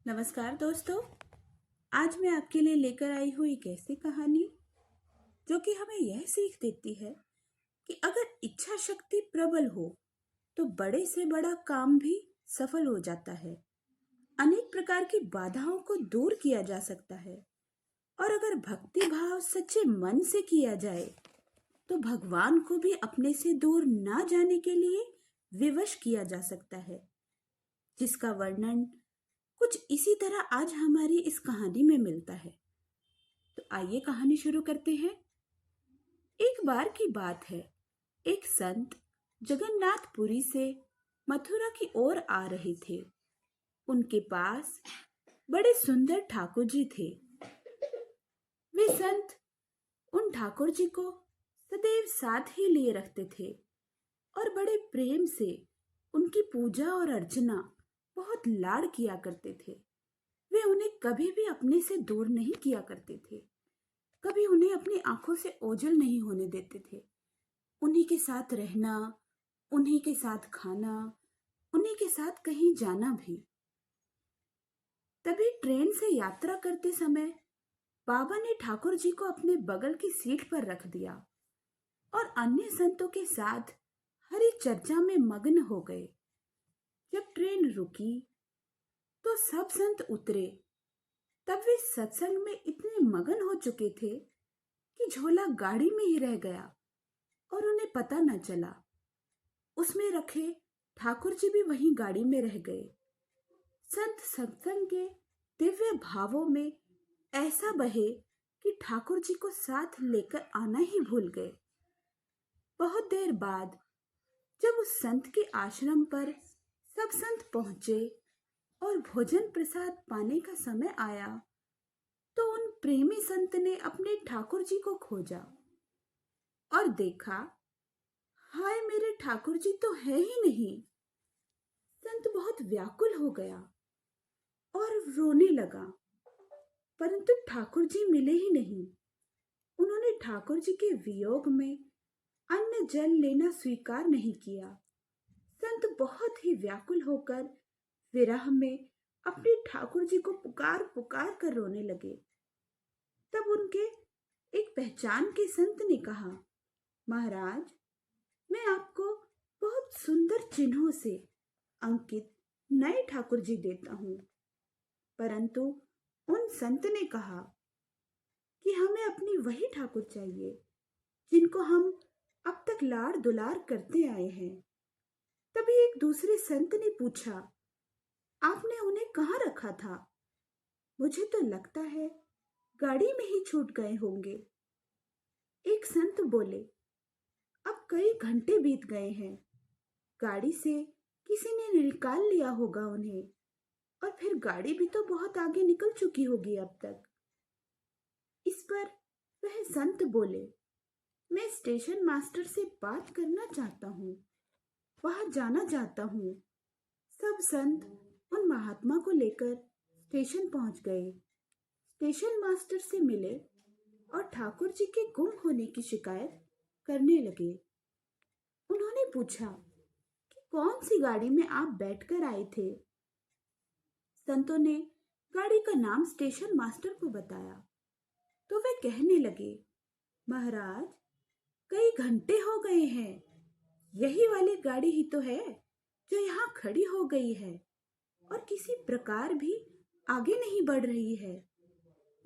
नमस्कार दोस्तों। आज मैं आपके लिए लेकर आई हूँ एक ऐसी कहानी जो कि हमें यह सीख देती है कि अगर इच्छा शक्ति प्रबल हो तो बड़े से बड़ा काम भी सफल हो जाता है। अनेक प्रकार की बाधाओं को दूर किया जा सकता है और अगर भक्ति भाव सच्चे मन से किया जाए तो भगवान को भी अपने से दूर ना जाने के लिए विवश किया जा सकता है, जिसका वर्णन कुछ इसी तरह आज हमारी इस कहानी में मिलता है। तो आइए कहानी शुरू करते हैं। एक बार की बात है, एक संत जगन्नाथपुरी से मथुरा की ओर आ रहे थे। उनके पास बड़े सुंदर ठाकुर जी थे। वे संत उन ठाकुर जी को सदैव साथ ही लिए रखते थे और बड़े प्रेम से उनकी पूजा और अर्चना बहुत लाड़ किया करते थे। वे उन्हें कभी भी अपने से दूर नहीं किया करते थे, कभी उन्हें अपनी आंखों से ओझल नहीं होने देते थे। उन्हीं के साथ रहना, उन्हीं के साथ खाना, उन्हीं के साथ कहीं जाना भी। तभी ट्रेन से यात्रा करते समय बाबा ने ठाकुर जी को अपने बगल की सीट पर रख दिया और अन्य संतों के साथ हरी चर्चा में मग्न हो गए। जब ट्रेन रुकी तो सब संत उतरे। तब वे सत्संग में इतने मगन हो चुके थे कि झोला गाड़ी में ही रह गया और उन्हें पता न चला। उसमें रखे ठाकुर जी भी वहीं गाड़ी में रह गए। संत सत्संग के दिव्य भावों में ऐसा बहे कि ठाकुर जी को साथ लेकर आना ही भूल गए। बहुत देर बाद जब उस संत के आश्रम पर सब संत पहुंचे और भोजन प्रसाद पाने का समय आया तो उन प्रेमी संत ने अपने ठाकुर जी को खोजा और देखा, हाय मेरे ठाकुर जी तो है ही नहीं। संत बहुत व्याकुल हो गया और रोने लगा, परंतु ठाकुर जी मिले ही नहीं। उन्होंने ठाकुर जी के वियोग में अन्न जल लेना स्वीकार नहीं किया। संत बहुत ही व्याकुल होकर विरह में अपने ठाकुर जी को पुकार पुकार कर रोने लगे। तब उनके एक पहचान के संत ने कहा, महाराज, मैं आपको बहुत सुंदर चिन्हों से अंकित नए ठाकुर जी देता हूँ। परंतु उन संत ने कहा कि हमें अपनी वही ठाकुर चाहिए जिनको हम अब तक लाड़ दुलार करते आए हैं। तभी एक दूसरे संत ने पूछा, आपने उन्हें कहाँ रखा था? मुझे तो लगता है गाड़ी में ही छूट गए होंगे। एक संत बोले, अब कई घंटे बीत गए हैं, गाड़ी से किसी ने निकाल लिया होगा उन्हें, और फिर गाड़ी भी तो बहुत आगे निकल चुकी होगी अब तक। इस पर वह संत बोले, मैं स्टेशन मास्टर से बात करना चाहता हूँ, वहां जाना चाहता हूँ। सब संत उन महात्मा को लेकर स्टेशन पहुंच गए। स्टेशन मास्टर से मिले और ठाकुर जी के गुम होने की शिकायत करने लगे। उन्होंने पूछा कि कौन सी गाड़ी में आप बैठकर आए थे? संतों ने गाड़ी का नाम स्टेशन मास्टर को बताया तो वे कहने लगे, महाराज, कई घंटे हो गए हैं, यही वाली गाड़ी ही तो है जो यहाँ खड़ी हो गई है और किसी प्रकार भी आगे नहीं बढ़ रही है।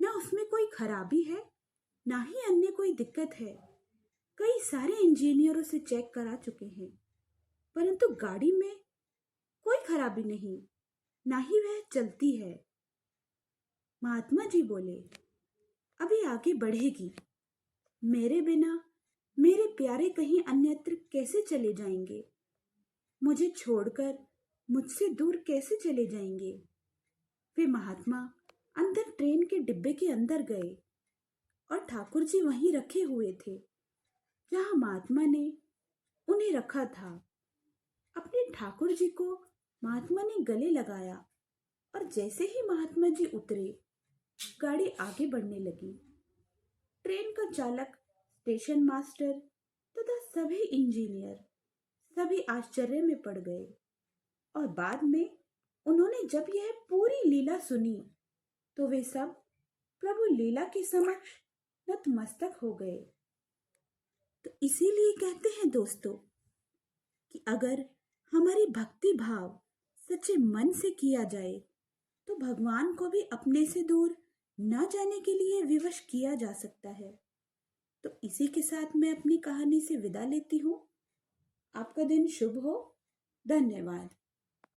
न उसमें कोई खराबी है, ना ही अन्य कोई दिक्कत है। कई सारे इंजीनियरों से चेक करा चुके हैं, परंतु गाड़ी में कोई खराबी नहीं, ना ही वह चलती है। महात्मा जी बोले, अभी आगे बढ़ेगी। मेरे बिना मेरे प्यारे कहीं अन्यत्र कैसे चले जाएंगे? मुझे छोड़कर मुझसे दूर कैसे चले जाएंगे? वे महात्मा अंदर ट्रेन के डिब्बे के अंदर गए और ठाकुर जी वहीं रखे हुए थे जहां महात्मा ने उन्हें रखा था। अपने ठाकुर जी को महात्मा ने गले लगाया और जैसे ही महात्मा जी उतरे, गाड़ी आगे बढ़ने लगी। ट्रेन का चालक, स्टेशन मास्टर तथा सभी इंजीनियर सभी आश्चर्य में पड़ गए और बाद में उन्होंने जब यह पूरी पूरी लीला सुनी तो वे सब प्रभु लीला के समक्ष नतमस्तक हो गए। तो इसीलिए कहते हैं दोस्तों कि अगर हमारी भक्ति भाव सच्चे मन से किया जाए तो भगवान को भी अपने से दूर न जाने के लिए विवश किया जा सकता है। तो इसी के साथ मैं अपनी कहानी से विदा लेती हूँ। आपका दिन शुभ हो। धन्यवाद।